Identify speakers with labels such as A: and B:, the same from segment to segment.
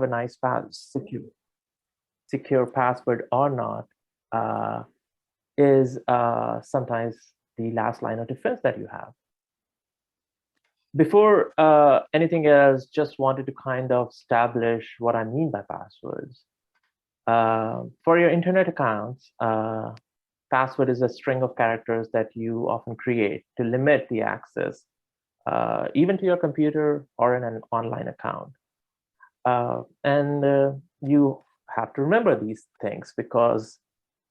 A: a nice secure password or not is sometimes the last line of defense that you have. Before anything else, just wanted to kind of establish what I mean by passwords. For your internet accounts, password is a string of characters that you often create to limit the access, even to your computer or in an online account. And you have to remember these things because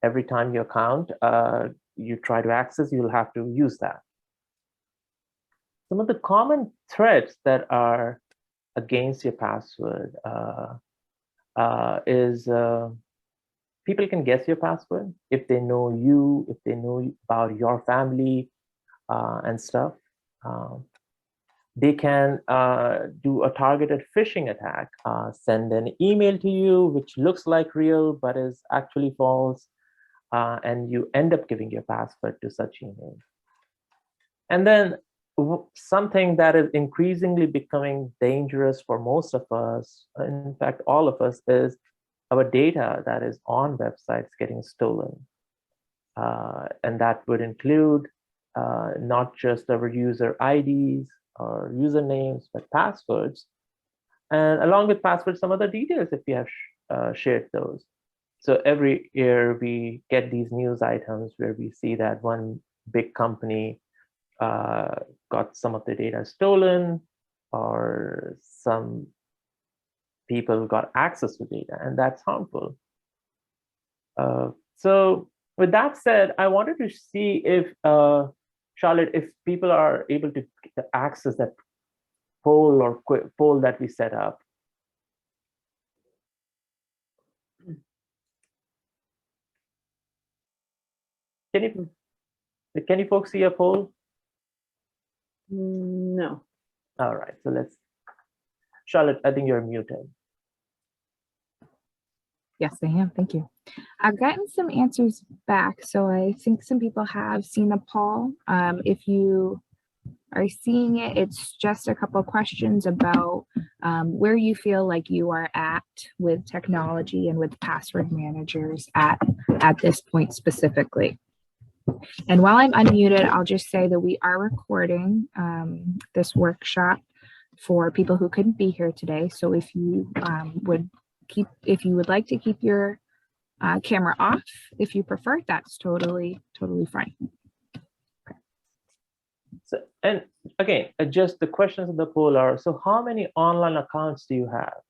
A: every time you you try to access, you'll have to use that. Some of the common threats that are against your password is people can guess your password if they know you, if they know about your family and stuff. They can do a targeted phishing attack, send an email to you which looks like real but is actually false, and you end up giving your password to such email. And then something that is increasingly becoming dangerous for most of us, in fact, all of us, is our data that is on websites getting stolen. And that would include not just our user IDs or usernames, but passwords. And along with passwords, some other details if we have shared those. So every year we get these news items where we see that one big company got some of the data stolen, or some people got access to data, and that's harmful. So with that said, I wanted to see if, Charlotte, if people are able to access that poll that we set up. Can you folks see a poll?
B: No.
A: All right, so let's, Charlotte, I think you're muted.
C: Yes, I am. Thank you. I've gotten some answers back. So I think some people have seen the poll. If you are seeing it, it's just a couple of questions about where you feel like you are at with technology and with password managers at this point specifically. And while I'm unmuted, I'll just say that we are recording this workshop for people who couldn't be here today. So if you would like to keep your camera off, if you prefer, that's totally fine.
A: Okay. So, and again, just the questions of the poll are, so how many online accounts do you have?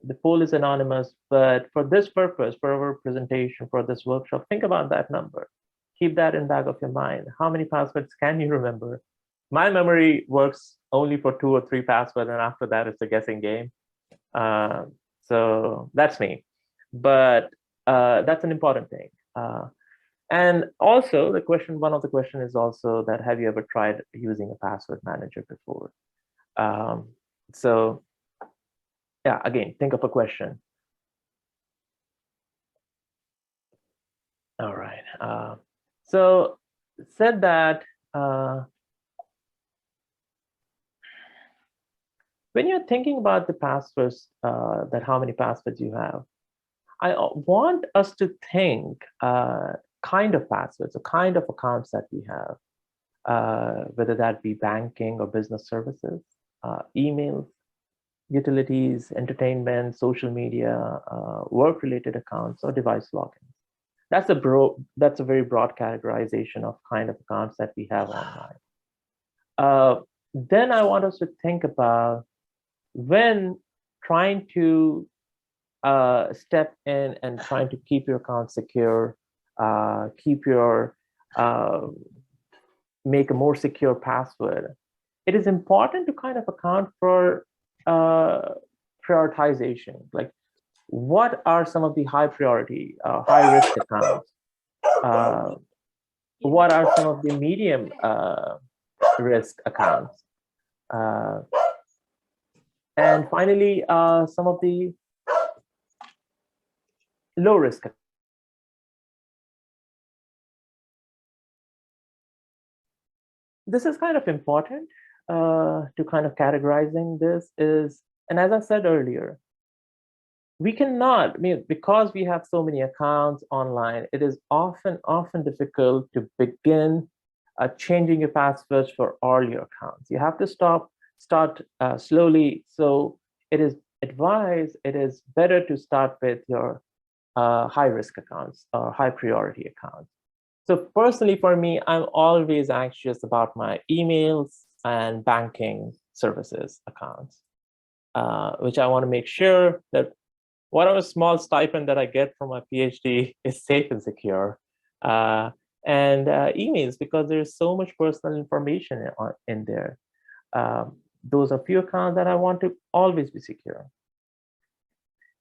A: The poll is anonymous, but for this purpose, for our presentation, for this workshop, think about that number. Keep that in back of your mind. How many passwords can you remember? My memory works only for 2 or 3 passwords, and after that, it's a guessing game. So that's me. But that's an important thing. And also, one of the questions is also that, have you ever tried using a password manager before? So yeah, again, think of a question. All right. So said that when you're thinking about the passwords, that how many passwords you have, I want us to think kind of passwords, or kind of accounts that we have, whether that be banking or business services, emails, utilities, entertainment, social media, work-related accounts, or device logins. That's a very broad categorization of kind of accounts that we have online. Then I want us to think about when trying to step in and trying to keep your account secure, make a more secure password. It is important to kind of account for prioritization, like what are some of the high priority, high risk accounts? What are some of the medium risk accounts? And finally, some of the low risk accounts. This is kind of important to kind of categorizing this is And as I said earlier, we cannot, I mean, because we have so many accounts online, it is often difficult to begin changing your passwords for all your accounts. You have to start slowly. So it is advised, it is better to start with your high risk accounts or high priority accounts. So personally for me, I'm always anxious about my emails and banking services accounts, which I want to make sure that whatever small stipend that I get from my PhD is safe and secure. And emails, because there's so much personal information in there. Those are few accounts that I want to always be secure.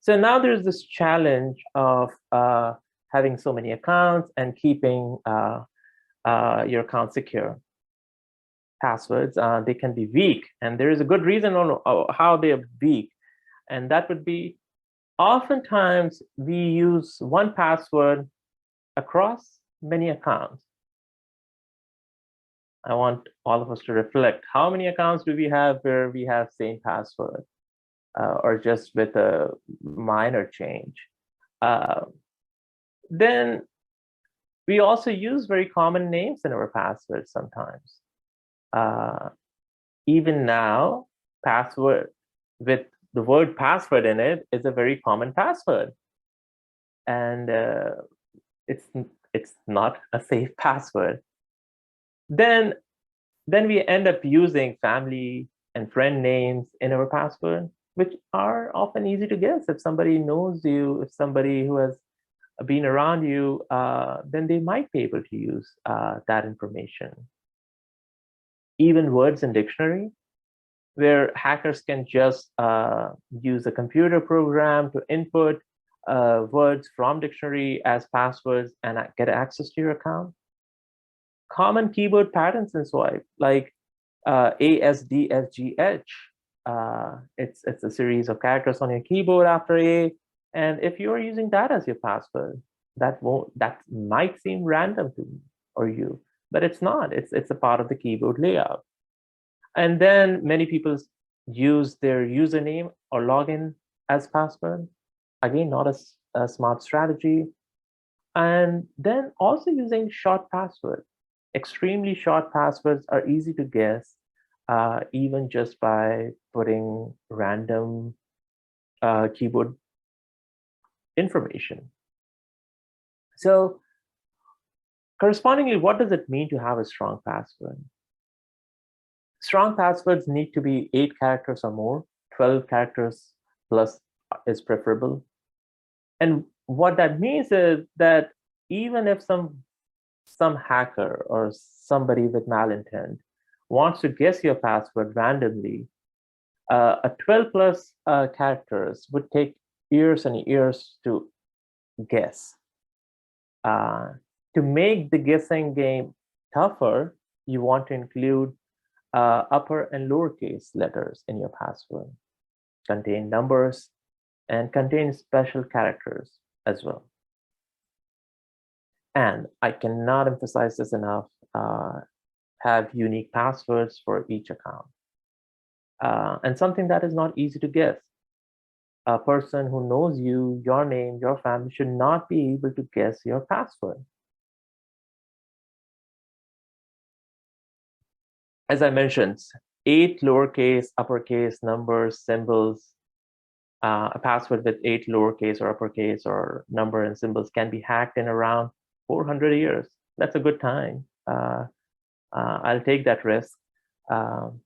A: So now there's this challenge of having so many accounts and keeping your account secure. Passwords, they can be weak, and there is a good reason on how they are weak, and that would be oftentimes we use one password across many accounts. I want all of us to reflect, how many accounts do we have where we have same password or just with a minor change? Then we also use very common names in our passwords sometimes. Even now, password with the word password in it is a very common password. And it's not a safe password. Then we end up using family and friend names in our password, which are often easy to guess. If somebody knows you, if somebody who has been around you, then they might be able to use that information. Even words in dictionary, where hackers can just use a computer program to input words from dictionary as passwords and get access to your account. Common keyboard patterns in swipe, like ASDFGH. It's a series of characters on your keyboard after A, and if you're using that as your password, that might seem random to me or you, but it's not. It's a part of the keyboard layout. And then many people use their username or login as password. Again, not a smart strategy. And then also using short passwords. Extremely short passwords are easy to guess, even just by putting random keyboard information. So correspondingly, what does it mean to have a strong password? Strong passwords need to be 8 characters or more. 12 characters plus is preferable. And what that means is that even if some hacker or somebody with malintent wants to guess your password randomly, a 12 plus characters would take years and years to guess. To make the guessing game tougher, you want to include upper and lowercase letters in your password, contain numbers, and contain special characters as well. And I cannot emphasize this enough, have unique passwords for each account. And something that is not easy to guess. A person who knows you, your name, your family should not be able to guess your password. As I mentioned, 8 lowercase, uppercase numbers, symbols. A password with 8 lowercase or uppercase or number and symbols can be hacked in around 400 years. That's a good time. I'll take that risk. And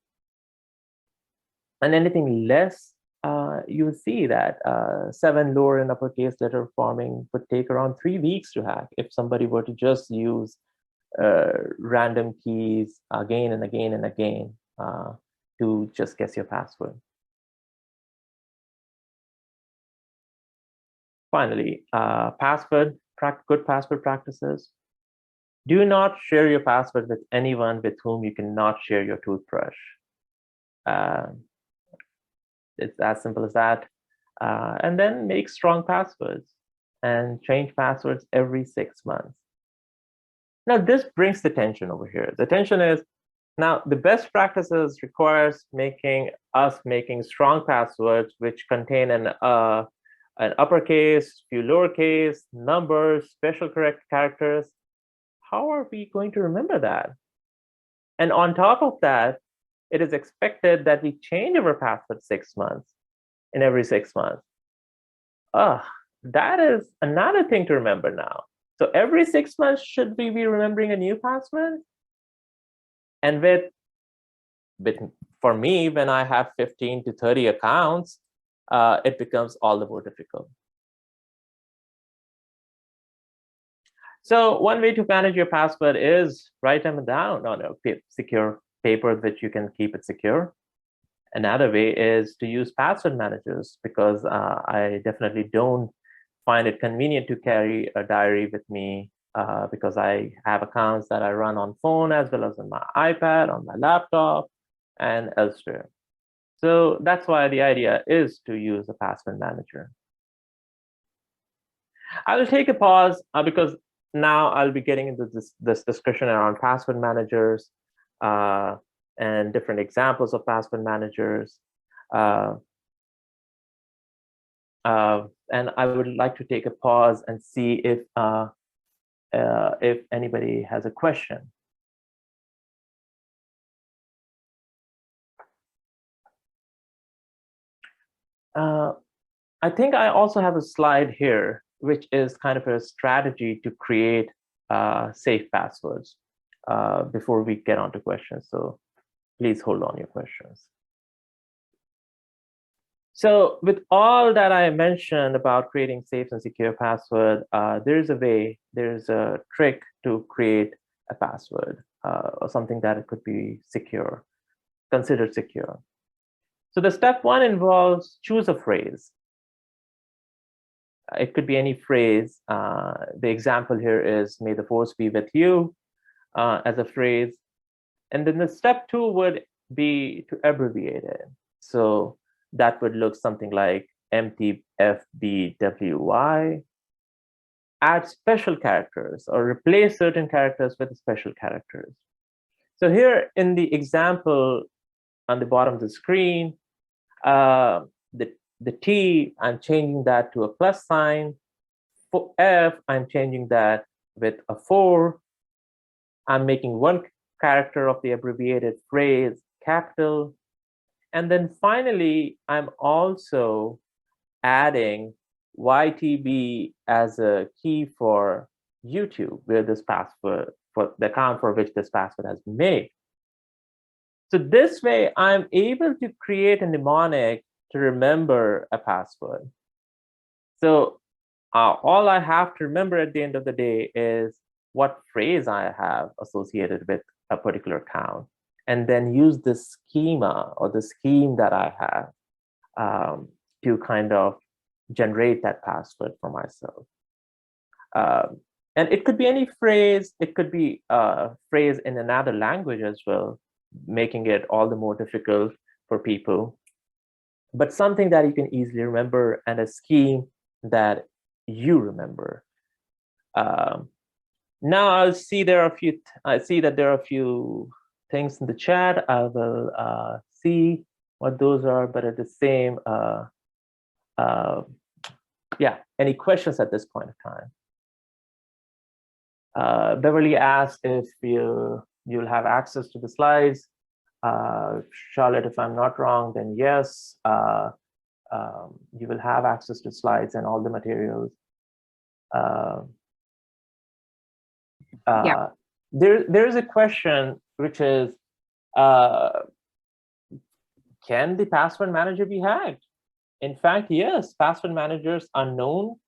A: anything less, you will see that 7 lower and uppercase letter forming would take around 3 weeks to hack if somebody were to just use random keys again and again and again to just guess your password. Finally, good password practices. Do not share your password with anyone with whom you cannot share your toothbrush. It's as simple as that. And then make strong passwords and change passwords every 6 months. Now, this brings the tension over here. The tension is, Now, the best practices requires making strong passwords which contain an uppercase, few lowercase, numbers, special correct characters. How are we going to remember that? And on top of that, it is expected that we change our password every 6 months. That is another thing to remember now. So every 6 months, should we be remembering a new password? And for me, when I have 15 to 30 accounts, it becomes all the more difficult. So one way to manage your password is write them down on a secure paper that you can keep it secure. Another way is to use password managers, because I definitely don't find it convenient to carry a diary with me, because I have accounts that I run on phone as well as on my iPad, on my laptop, and elsewhere. So that's why the idea is to use a password manager. I will take a pause because now I'll be getting into this discussion around password managers and different examples of password managers. And I would like to take a pause and see if anybody has a question. I think I also have a slide here, which is kind of a strategy to create safe passwords before we get on to questions. So please hold on your questions. So with all that I mentioned about creating safe and secure password, there's a trick to create a password or something that it could be secure, considered secure. So the step one involves choose a phrase. It could be any phrase. The example here is "May the force be with you" as a phrase. And then the step two would be to abbreviate it. So that would look something like MTFBWY. Add special characters or replace certain characters with special characters. So here in the example on the bottom of the screen, the T, I'm changing that to a plus sign. For F, I'm changing that with a 4. I'm making one character of the abbreviated phrase capital. And then finally, I'm also adding YTB as a key for YouTube, where this password, for the account for which this password has been made. So this way, I'm able to create a mnemonic to remember a password. So all I have to remember at the end of the day is what phrase I have associated with a particular account, and then use the schema or the scheme that I have to kind of generate that password for myself. And it could be any phrase. It could be a phrase in another language as well, making it all the more difficult for people. But something that you can easily remember, and a scheme that you remember. Now I see there are a few. I see that there are a few things in the chat. I will see what those are. But at the same, yeah. Any questions at this point of time? Beverly asked if you'll have access to the slides. Charlotte, if I'm not wrong, then yes. You will have access to slides and all the materials.
C: Yeah.
A: There's a question which is, can the password manager be hacked? In fact, yes, password managers are known.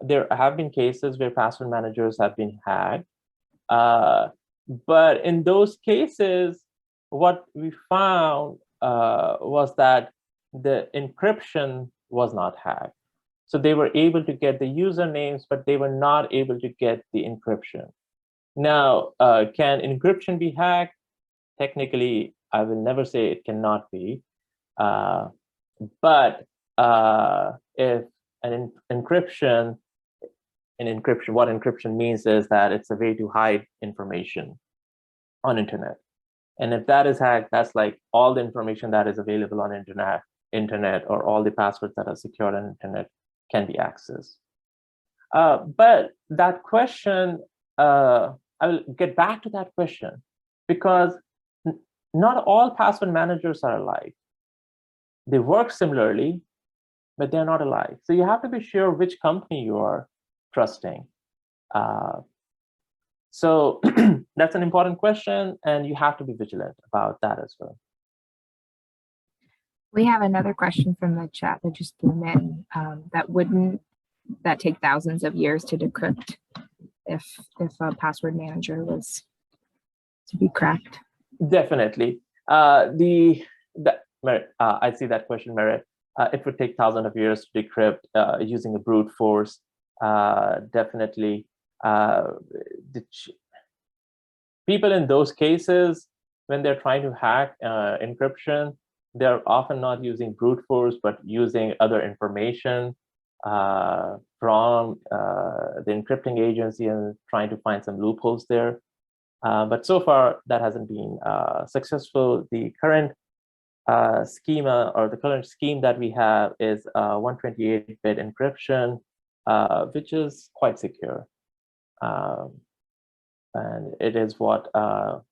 A: There have been cases where password managers have been hacked. But in those cases, what we found was that the encryption was not hacked. So they were able to get the usernames, but they were not able to get the encryption. Now, can encryption be hacked? Technically, I will never say it cannot be. But if an encryption, what encryption means is that it's a way to hide information on internet. And if that is hacked, that's like all the information that is available on internet, or all the passwords that are secured on internet can be accessed. But that question, I will get back to that question, because not all password managers are alike. They work similarly, but they're not alike. So you have to be sure which company you are trusting. So that's an important question, and you have to be vigilant about that as well.
C: We have another question from the chat that just came in. That take thousands of years to decrypt if a password manager was to be cracked?
A: Definitely. I see that question, Merit. It would take thousands of years to decrypt using a brute force. Definitely. People in those cases, when they're trying to hack encryption, they're often not using brute force, but using other information from the encrypting agency and trying to find some loopholes there. But so far, that hasn't been successful. The current schema, or the current scheme that we have, is 128-bit encryption, which is quite secure. And it is what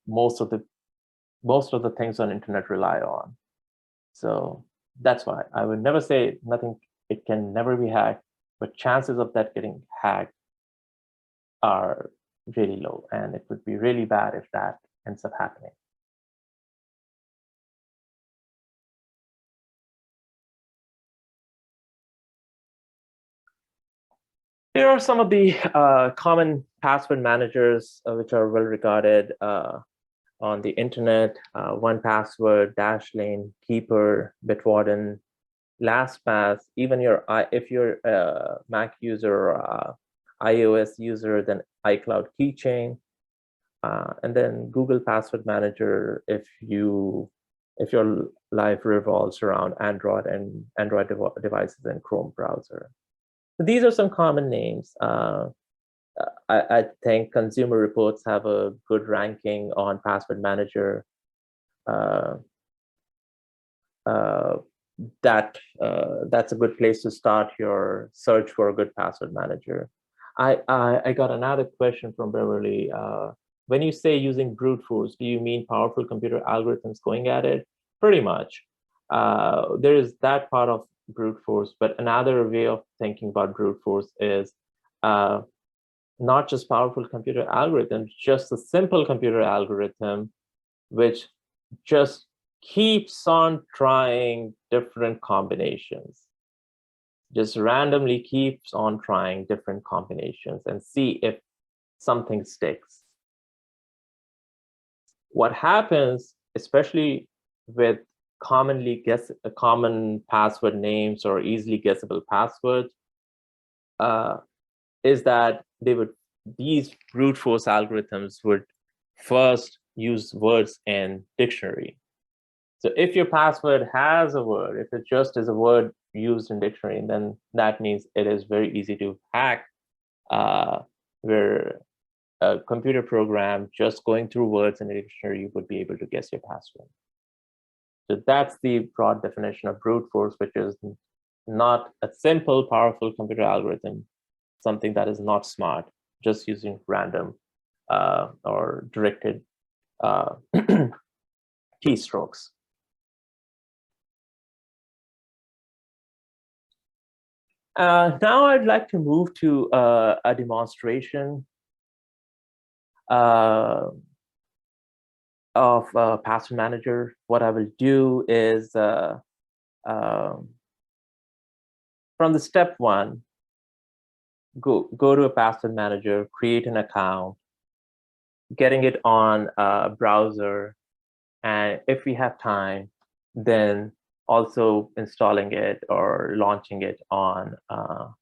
A: most of the things on internet rely on. So that's why I would never say it can never be hacked, but chances of that getting hacked are really low, and it would be really bad if that ends up happening. Here are some of the common password managers which are well regarded on the internet: 1Password, Dashlane, Keeper, Bitwarden, LastPass. Even if you're a Mac user or iOS user, then iCloud Keychain, and then Google Password Manager if your life revolves around Android and Android devices and Chrome browser. So these are some common names. I think Consumer Reports have a good ranking on Password Manager. That's a good place to start your search for a good password manager. I got another question from Beverly. When you say using brute force, do you mean powerful computer algorithms going at it? Pretty much. There is that part of brute force, but another way of thinking about brute force is not just powerful computer algorithms, just a simple computer algorithm which just keeps on trying different combinations, just randomly keeps on trying different combinations and see if something sticks. What happens, especially with common password names or easily guessable passwords, is that these brute force algorithms would first use words in dictionary. So if your password has a word, if it just is a word used in dictionary, then that means it is very easy to hack, where a computer program just going through words in a dictionary would be able to guess your password. So that's the broad definition of brute force, which is not a simple, powerful computer algorithm, something that is not smart, just using random or directed keystrokes. Now I'd like to move to a demonstration of Password Manager. What I will do is from the step one, go to a Password Manager, create an account, getting it on a browser, and if we have time, then also installing it or launching it on our.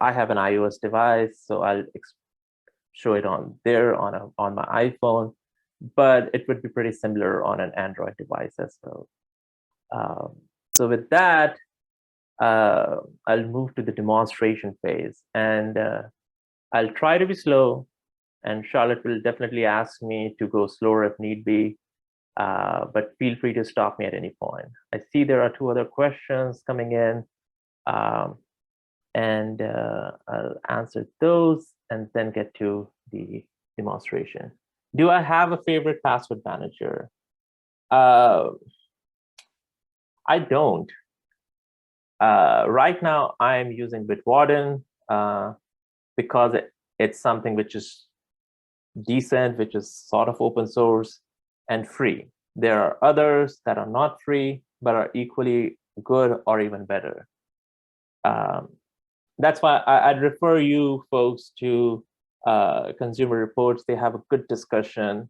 A: I have an iOS device, so I'll show it on there on my iPhone, but it would be pretty similar on an Android device as well. So with that, I'll move to the demonstration phase, and I'll try to be slow. and Charlotte will definitely ask me to go slower if need be, but feel free to stop me at any point. I see there are 2 other questions coming in, and I'll answer those and then get to the demonstration. Do I have a favorite password manager? I don't. Right now, I'm using Bitwarden because it's something which is decent, which is sort of open source and free. There are others that are not free, but are equally good or even better. That's why I'd refer you folks to Consumer Reports. They have a good discussion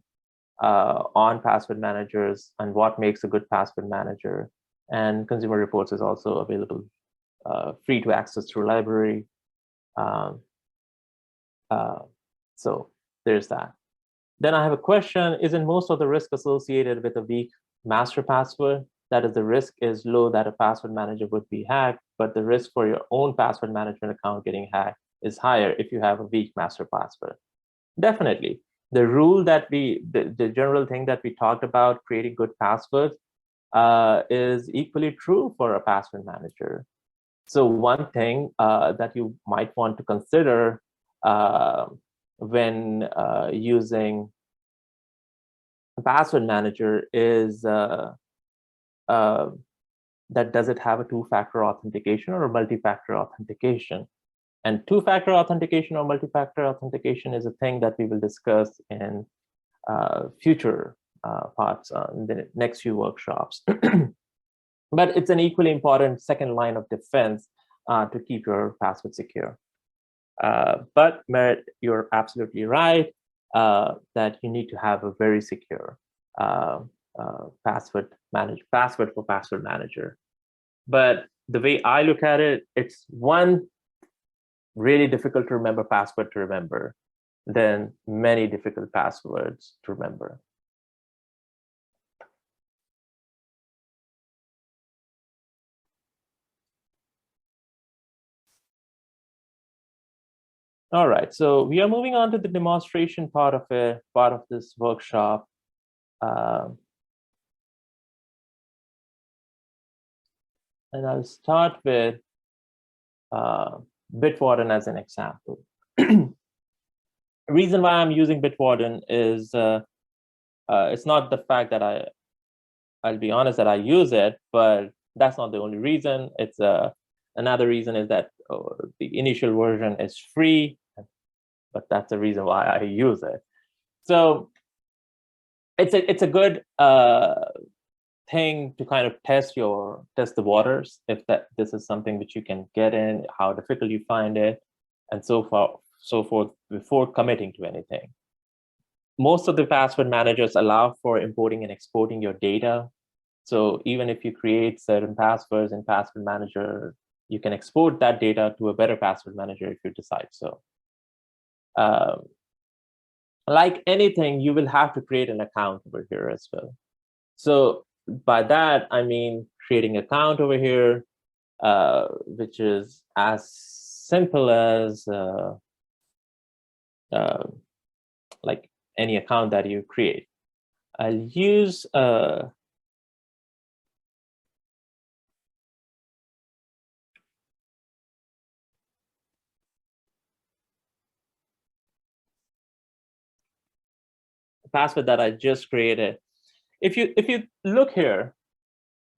A: on password managers and what makes a good password manager. And Consumer Reports is also available free to access through library. So there's that. Then I have a question. Isn't most of the risk associated with a weak master password? That is, the risk is low that a password manager would be hacked, but the risk for your own password management account getting hacked is higher if you have a weak master password. Definitely. The rule that the general thing that we talked about, creating good passwords, is equally true for a password manager. So one thing that you might want to consider when using a password manager is that does it have a 2-factor authentication or a multi-factor authentication? And 2-factor authentication or multi-factor authentication is a thing that we will discuss in future parts in the next few workshops. But it's an equally important second line of defense to keep your password secure. But Merritt, you're absolutely right that you need to have a very secure password for password manager. But the way I look at it, it's one really difficult to remember password to remember than many difficult passwords to remember. All right, so we are moving on to the demonstration part of this workshop. And I'll start with Bitwarden as an example. The reason why I'm using Bitwarden is it's not the fact that I'll be honest that I use it, but that's not the only reason. It's another reason is that the initial version is free, but that's the reason why I use it. So it's a good thing to kind of test the waters, if this is something which you can get in, how difficult you find it, and so forth before committing to anything. Most of the password managers allow for importing and exporting your data. So even if you create certain passwords in password manager, you can export that data to a better password manager if you decide so. Like anything, you will have to create an account over here as well. So by that, I mean creating an account over here, which is as simple as like any account that you create. I'll use password that I just created. If you look here,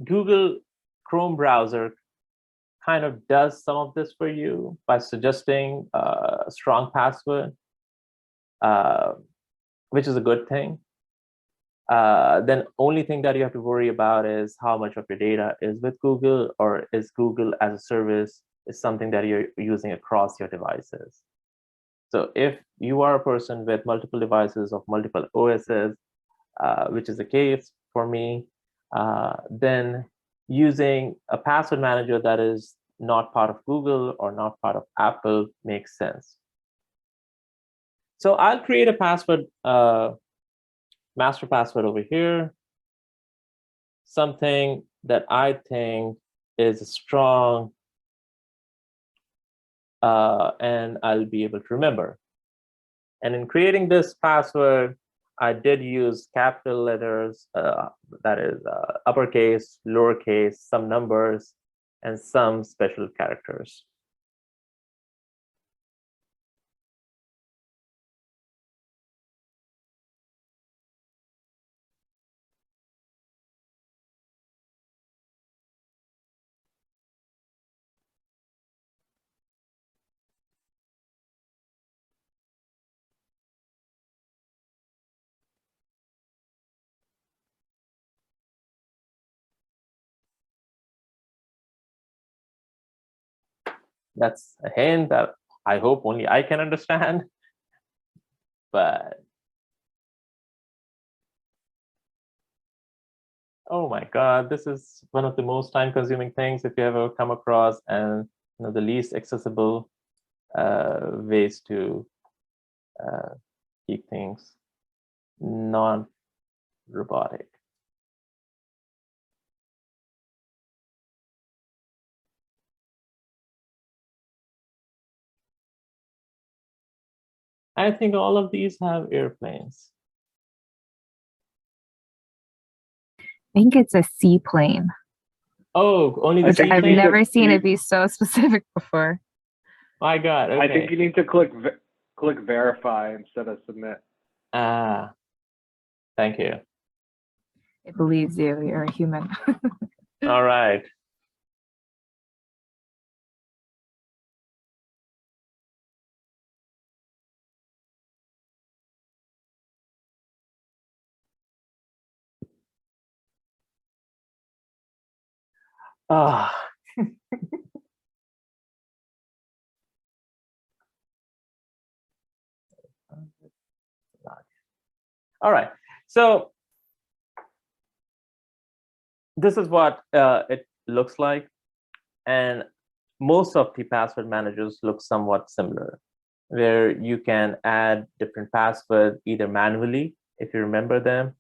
A: Google Chrome browser kind of does some of this for you by suggesting a strong password, which is a good thing. Then only thing that you have to worry about is how much of your data is with Google, or is Google as a service is something that you're using across your devices. So if you are a person with multiple devices of multiple OSs, which is the case for me, then using a password manager that is not part of Google or not part of Apple makes sense. So I'll create a password, master password over here, something that I think is strong and I'll be able to remember. And in creating this password, I did use capital letters, that is uppercase, lowercase, some numbers, and some special characters. That's a hint that I hope only I can understand. But oh my God, this is one of the most time-consuming things if you ever come across, and the least accessible ways to keep things non-robotic. I think all of these have airplanes.
C: I think it's a seaplane.
A: Oh, only the
C: Which I've
A: seaplane?
C: never seen it be so specific before.
A: My God, okay.
B: I think you need to click verify instead of submit.
A: Ah, thank you.
C: It believes you. You're a human.
A: All right. Ah. All right. So this is what it looks like. And most of the password managers look somewhat similar, where you can add different passwords either manually, if you remember them,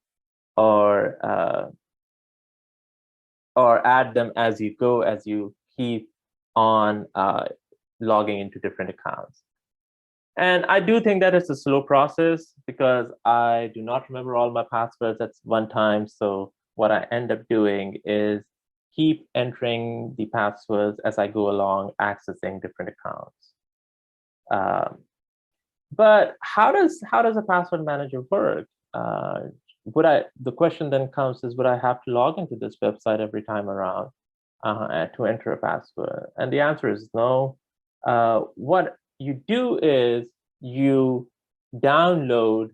A: or add them as you go, as you keep on logging into different accounts. And I do think that it's a slow process because I do not remember all my passwords at one time. So what I end up doing is keep entering the passwords as I go along, accessing different accounts. But how does a password manager work? The question then comes is, would I have to log into this website every time around to enter a password? And the answer is no. What you do is you download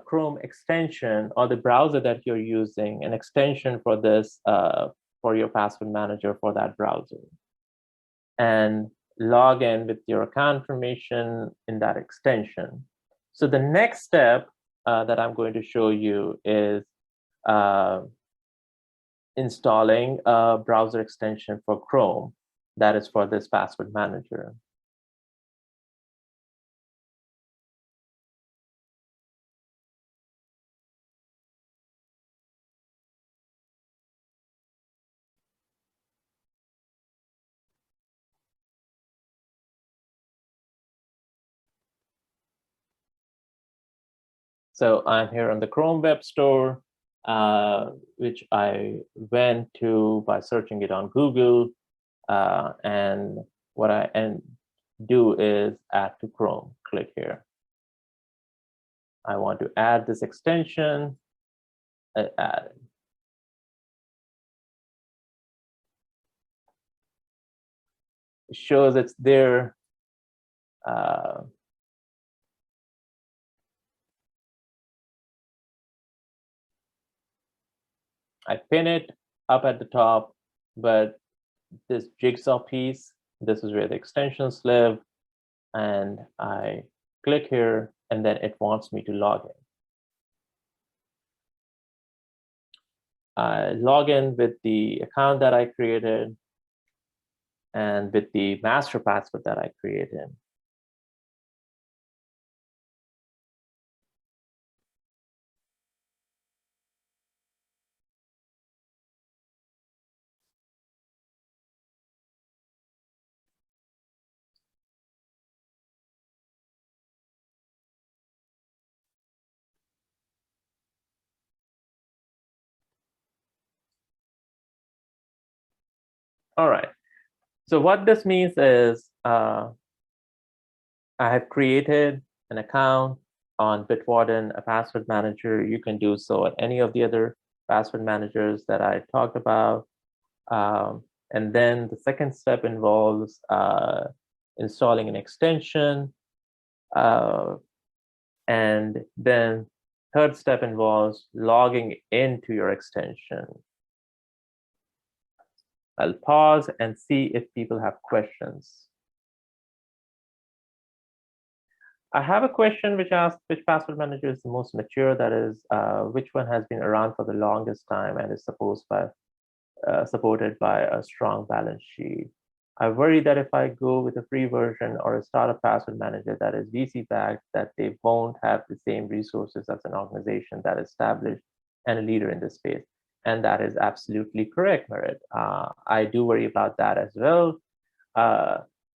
A: Chrome extension, or the browser that you're using, an extension for this, for your password manager for that browser, and log in with your account information in that extension. So the next step that I'm going to show you is installing a browser extension for Chrome that is for this password manager. So I'm here on the Chrome Web Store, which I went to by searching it on Google. And what I do is add to Chrome. Click here. I want to add this extension. Add it. It shows it's there. I pin it up at the top, but this jigsaw piece, this is where the extensions live, and I click here, and then it wants me to log in. I log in with the account that I created and with the master password that I created. All right. So what this means is I have created an account on Bitwarden, a password manager. You can do so at any of the other password managers that I talked about. And then the second step involves installing an extension. And then third step involves logging into your extension. I'll pause and see if people have questions. I have a question which asks which password manager is the most mature, that is, which one has been around for the longest time and is supported by a strong balance sheet. I worry that if I go with a free version or a startup password manager that is VC backed, that they won't have the same resources as an organization that is established and a leader in this space. And that is absolutely correct, Merit. I do worry about that as well.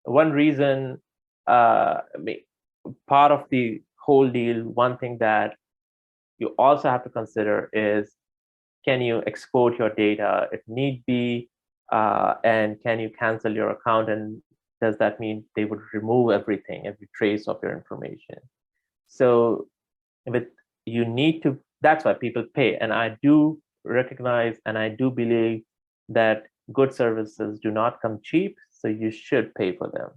A: One reason, part of the whole deal, one thing that you also have to consider is, can you export your data if need be? And can you cancel your account? And does that mean they would remove everything, every trace of your information? So you need to, that's why people pay. And I do recognize and I do believe that good services do not come cheap, so you should pay for them.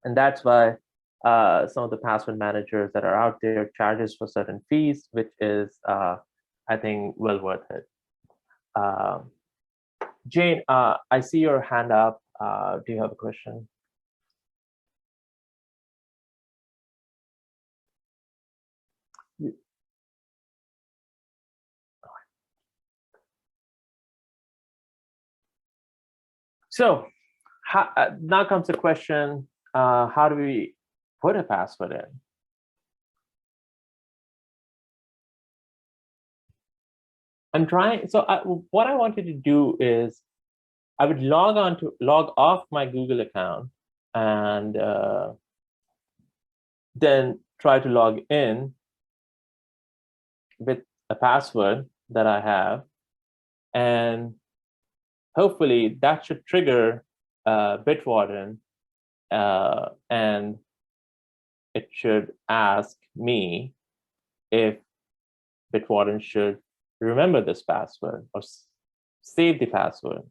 A: And that's why some of the password managers that are out there charges for certain fees, which is, I think, well worth it. Jane, I see your hand up. Do you have a question? So now comes the question, how do we put a password in? I'm trying, so what I wanted to do is I would log off my Google account and then try to log in with a password that I have, and hopefully that should trigger Bitwarden, and it should ask me if Bitwarden should remember this password or save the password.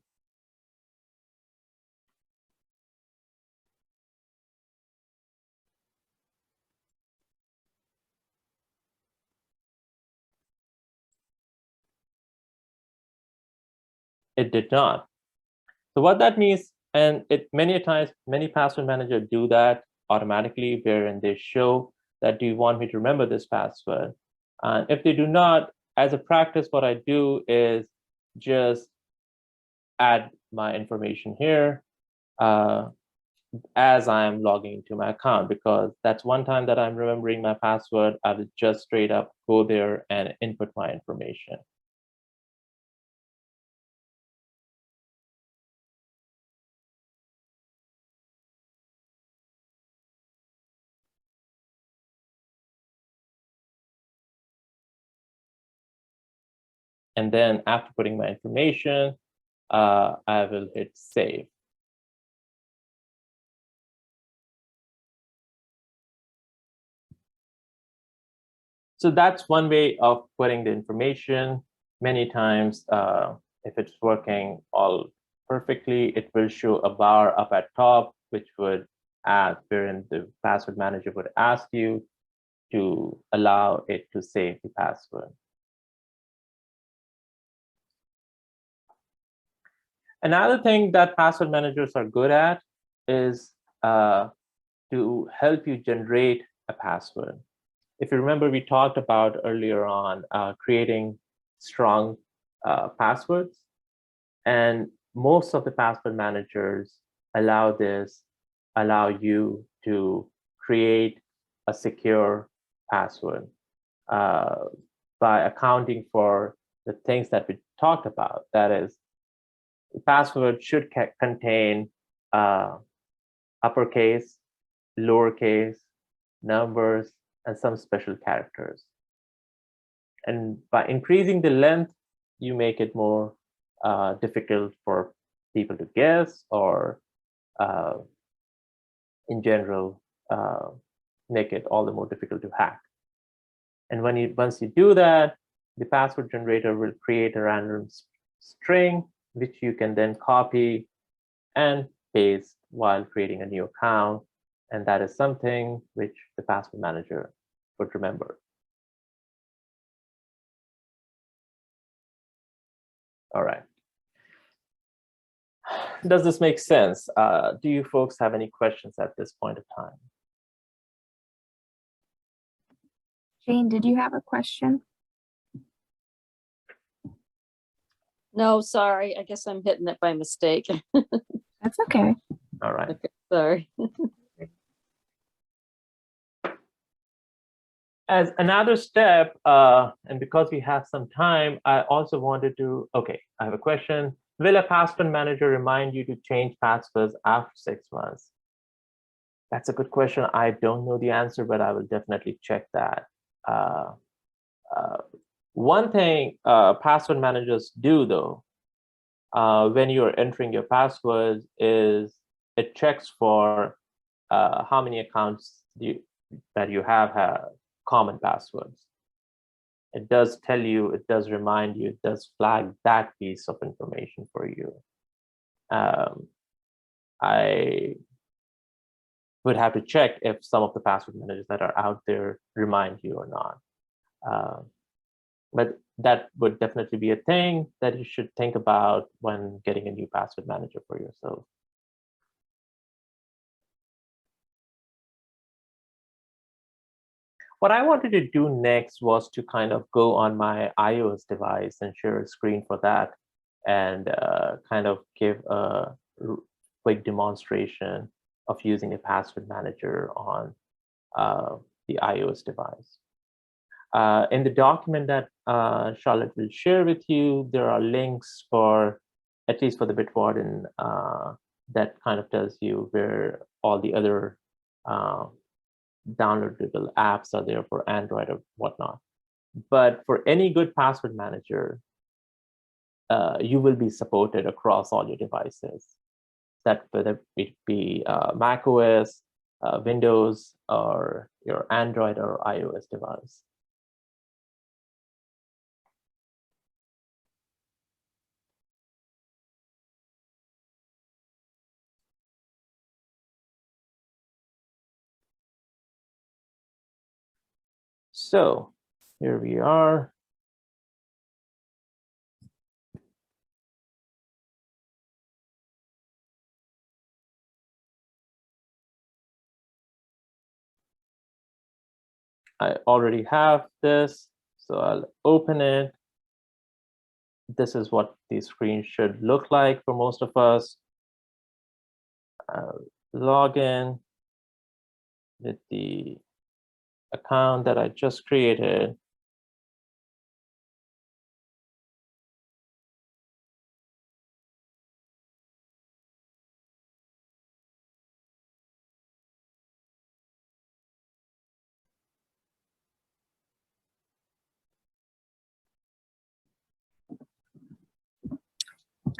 A: It did not. So what that means, and many times, many password managers do that automatically, wherein they show that, do you want me to remember this password? And if they do not, as a practice, what I do is just add my information here as I'm logging into my account, because that's one time that I'm remembering my password. I will just straight up go there and input my information. And then after putting my information, I will hit save. So that's one way of putting the information. Many times, if it's working all perfectly, it will show a bar up at top, which would add, wherein the password manager would ask you to allow it to save the password. Another thing that password managers are good at is to help you generate a password. If you remember, we talked about earlier on creating strong passwords, and most of the password managers allow you to create a secure password by accounting for the things that we talked about. That is, the password should contain uppercase, lowercase, numbers, and some special characters. And by increasing the length, you make it more difficult for people to guess, or in general, make it all the more difficult to hack. And once you do that, the password generator will create a random string, which you can then copy and paste while creating a new account. And that is something which the password manager would remember. All right. Does this make sense? Do you folks have any questions at this point of time?
C: Jane, did you have a question?
D: No, sorry. I guess I'm hitting it by mistake.
C: That's okay.
A: All right.
D: Okay, sorry.
A: As another step, and because we have some time, I also wanted to, okay, I have a question. Will a password manager remind you to change passwords after 6 months? That's a good question. I don't know the answer, but I will definitely check that. One thing password managers do, though, when you're entering your passwords, is it checks for how many accounts that you have common passwords. It does tell you, it does remind you, it does flag that piece of information for you. I would have to check if some of the password managers that are out there remind you or not. But that would definitely be a thing that you should think about when getting a new password manager for yourself. What I wanted to do next was to kind of go on my iOS device and share a screen for that, and kind of give a quick demonstration of using a password manager on the iOS device. In the document that Charlotte will share with you, there are links for, at least for the Bitwarden, that kind of tells you where all the other downloadable apps are there for Android or whatnot. But for any good password manager, you will be supported across all your devices, that whether it be Mac OS, Windows, or your Android or iOS device. So here we are. I already have this, so I'll open it. This is what the screen should look like for most of us. Log in with the account that I just created.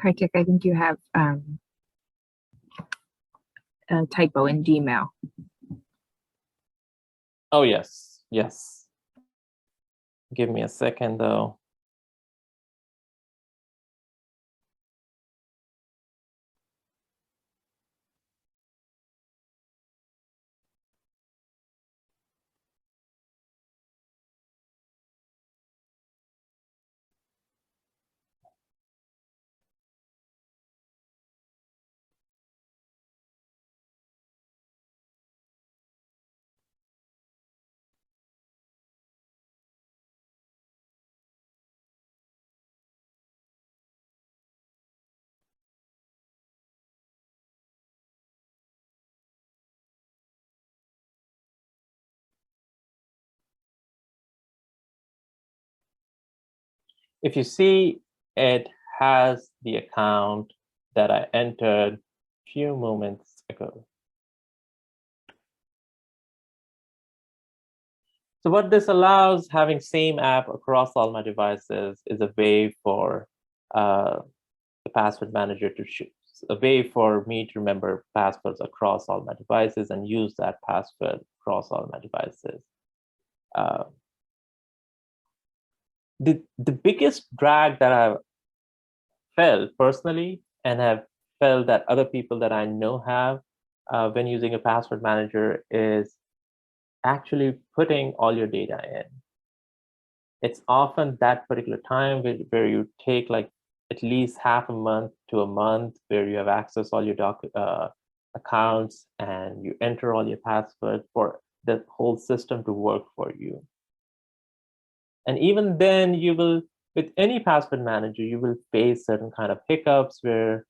C: Kartik, I think you have a typo in Gmail.
A: Oh, yes, yes. Give me a second, though. If you see, it has the account that I entered a few moments ago. So what this allows, having same app across all my devices, is a way for the password manager to a way for me to remember passwords across all my devices and use that password across all my devices. The biggest drag that I've felt personally, and have felt that other people that I know have when using a password manager, is actually putting all your data in. It's often that particular time where you take like at least half a month to a month where you have access all your accounts, and you enter all your passwords for the whole system to work for you. And even then, you will, with any password manager, you will face certain kind of hiccups where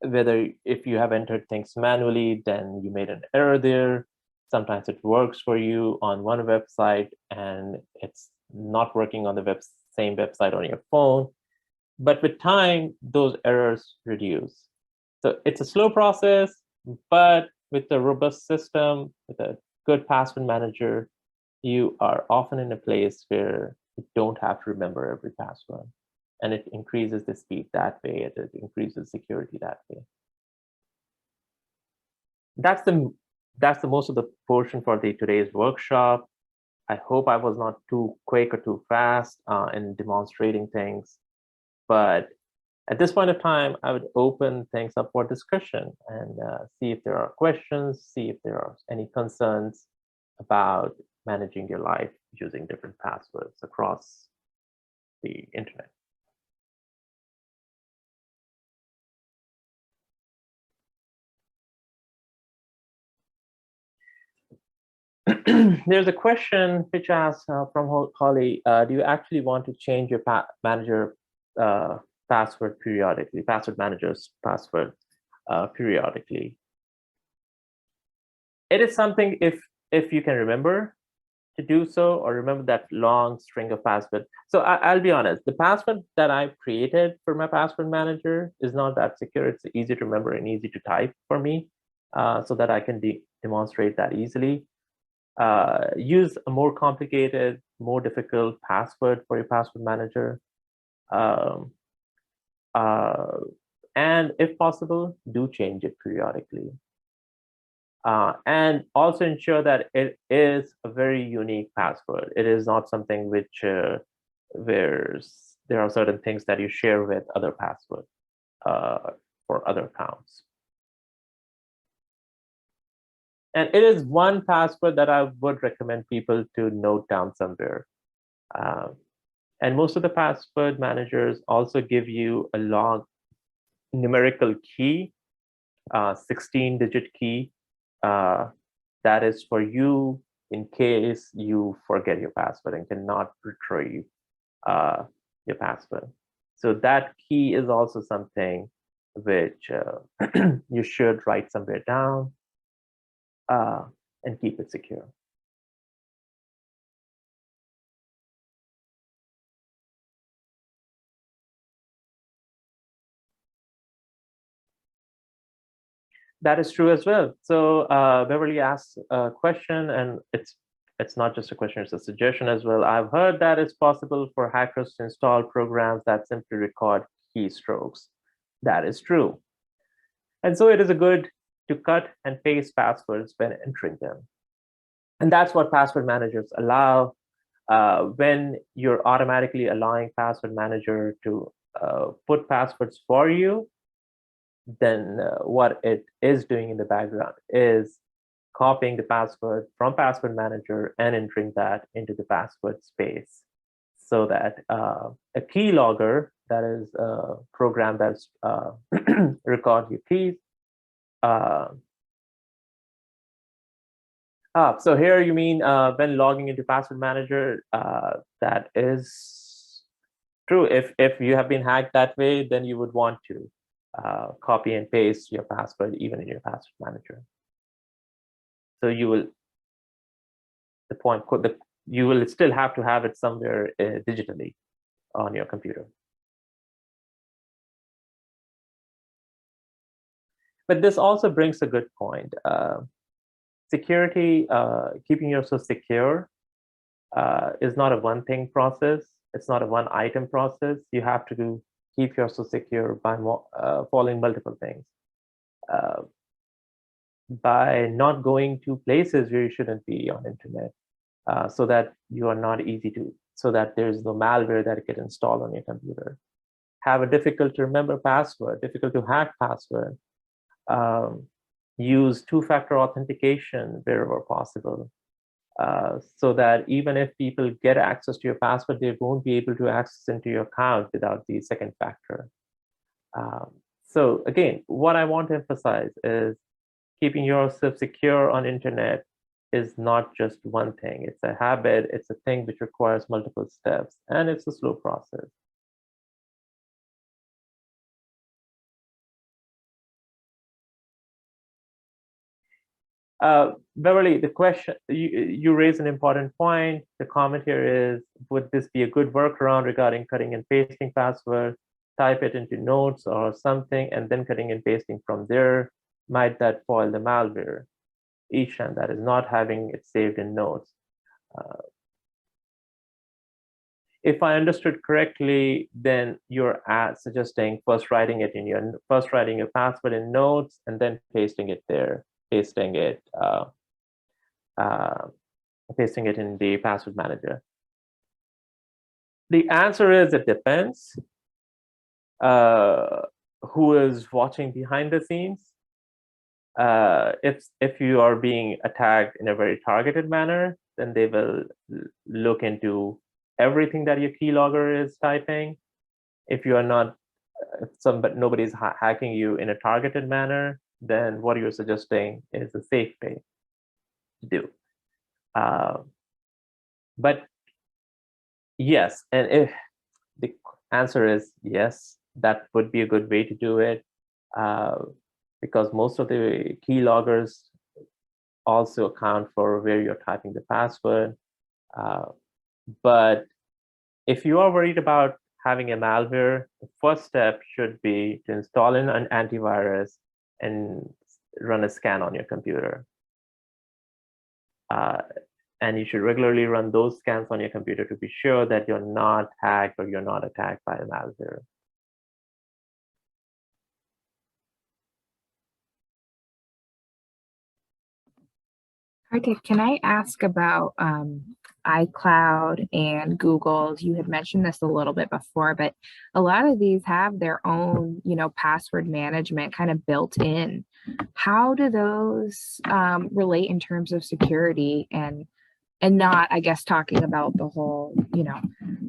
A: whether if you have entered things manually, then you made an error there. Sometimes it works for you on one website and it's not working on the same website on your phone. But with time, those errors reduce. So it's a slow process, but with a robust system, with a good password manager, you are often in a place where you don't have to remember every password. And it increases the speed that way, it increases security that way. That's the most of the portion for today's workshop. I hope I was not too quick or too fast in demonstrating things, but at this point of time, I would open things up for discussion and see if there are questions, see if there are any concerns about managing your life using different passwords across the internet. There's a question which asks from Holly, do you actually want to change your manager password periodically, password manager's password periodically? It is something if you can remember to do so, or remember that long string of passwords. So I'll be honest, the password that I created for my password manager is not that secure. It's easy to remember and easy to type for me, so that I can demonstrate that easily. Use a more complicated, more difficult password for your password manager. And if possible, do change it periodically. And also ensure that it is a very unique password. It is not something which where there are certain things that you share with other passwords for other accounts. And it is one password that I would recommend people to note down somewhere. And most of the password managers also give you a long numerical key, 16-digit key, that is for you in case you forget your password and cannot retrieve your password. So that key is also something which you should write somewhere down and keep it secure. That is true as well. So Beverly asked a question, and it's not just a question, it's a suggestion as well. I've heard that it's possible for hackers to install programs that simply record keystrokes. That is true. And so it is good to cut and paste passwords when entering them. And that's what password managers allow. When you're automatically allowing password manager to put passwords for you, then what it is doing in the background is copying the password from password manager and entering that into the password space, so that a keylogger, that is a program that's record your keys. So here you mean when logging into password manager, that is true. If you have been hacked that way, then you would want to copy and paste your password even in your password manager. So you will, you will still have to have it somewhere digitally on your computer. But this also brings a good point. Security, keeping yourself secure is not a one-thing process. It's not a one-item process. You have to keep yourself secure by following multiple things. By not going to places where you shouldn't be on internet, so that you are not easy to, so that there's no malware that get installed on your computer. Have a difficult to remember password, difficult to hack password. Use two-factor authentication wherever possible, so that even if people get access to your password, they won't be able to access into your account without the second factor. So again, what I want to emphasize is keeping yourself secure on internet is not just one thing. It's a habit. It's a thing which requires multiple steps, and it's a slow process. Beverly, the question, you raise an important point. The comment here is, would this be a good workaround regarding cutting and pasting password? Type it into notes or something, and then cutting and pasting from there. Might that foil the malware each time? That is not having it saved in notes. If I understood correctly, then you're suggesting first writing your password in notes and then pasting it there, pasting it in the password manager. The answer is it depends. Who is watching behind the scenes? If you are being attacked in a very targeted manner, then they will look into everything that your keylogger is typing. If you are not, but nobody's hacking you in a targeted manner, then what you're suggesting is a safe way to do. But yes, and if the answer is yes, that would be a good way to do it, because most of the keyloggers also account for where you're typing the password. But if you are worried about having a malware, the first step should be to install an antivirus and run a scan on your computer. And you should regularly run those scans on your computer to be sure that you're not hacked or you're not attacked by a malware.
C: Okay, can I ask about iCloud and Google? You had mentioned this a little bit before, but a lot of these have their own, password management kind of built in. How do those relate in terms of security and not, I guess, talking about the whole,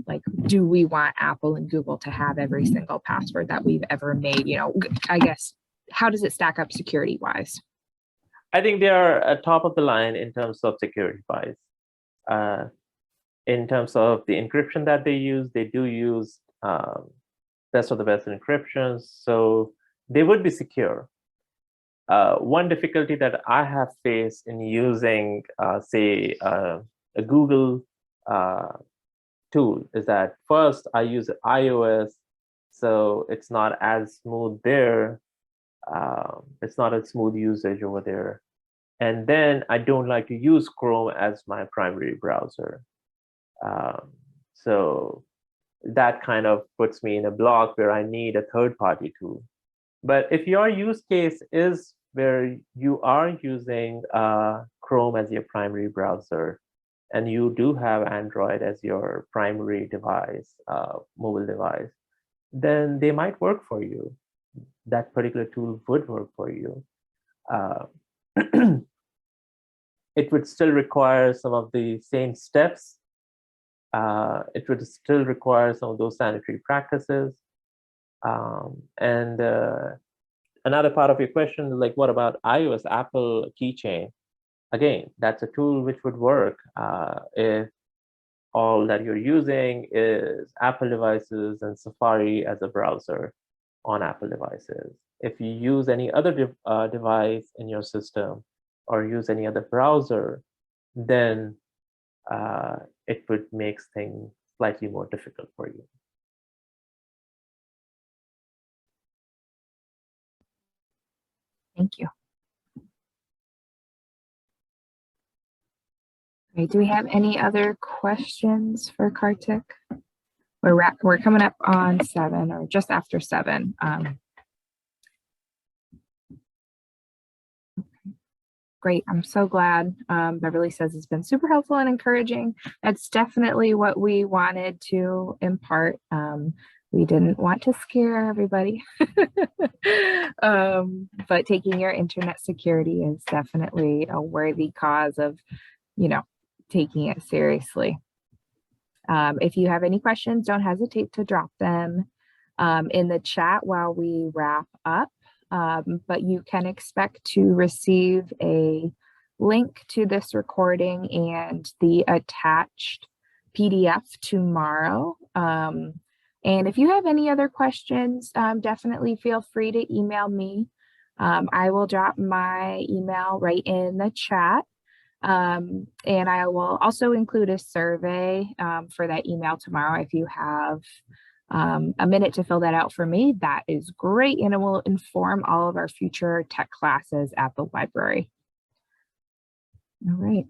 C: like, do we want Apple and Google to have every single password that we've ever made? I guess, how does it stack up security wise?
A: I think they are at top of the line in terms of security wise. In terms of the encryption that they do use best of the best encryptions, so they would be secure. One difficulty that I have faced in using, say, a Google tool is that first I use iOS, so it's not as smooth there. It's not a smooth usage over there. And then I don't like to use Chrome as my primary browser. So that kind of puts me in a block where I need a third-party tool. But if your use case is where you are using Chrome as your primary browser, and you do have Android as your primary device, mobile device, then they might work for you. That particular tool would work for you. It would still require some of the same steps. It would still require some of those sanitary practices. And another part of your question, like, what about iOS, Apple Keychain? Again, that's a tool which would work if all that you're using is Apple devices and Safari as a browser on Apple devices. If you use any other device in your system or use any other browser, then it would make things slightly more difficult for you.
C: Thank you. Okay, do we have any other questions for Kartik? we're coming up on 7 or just after 7. Great. I'm so glad. Beverly says it's been super helpful and encouraging. That's definitely what we wanted to impart. We didn't want to scare everybody, but taking your internet security is definitely a worthy cause of, taking it seriously. If you have any questions, don't hesitate to drop them in the chat while we wrap up. But you can expect to receive a link to this recording and the attached PDF tomorrow. And if you have any other questions, definitely feel free to email me. I will drop my email right in the chat. And I will also include a survey for that email tomorrow. If you have a minute to fill that out for me, that is great, and it will inform all of our future tech classes at the library. All right.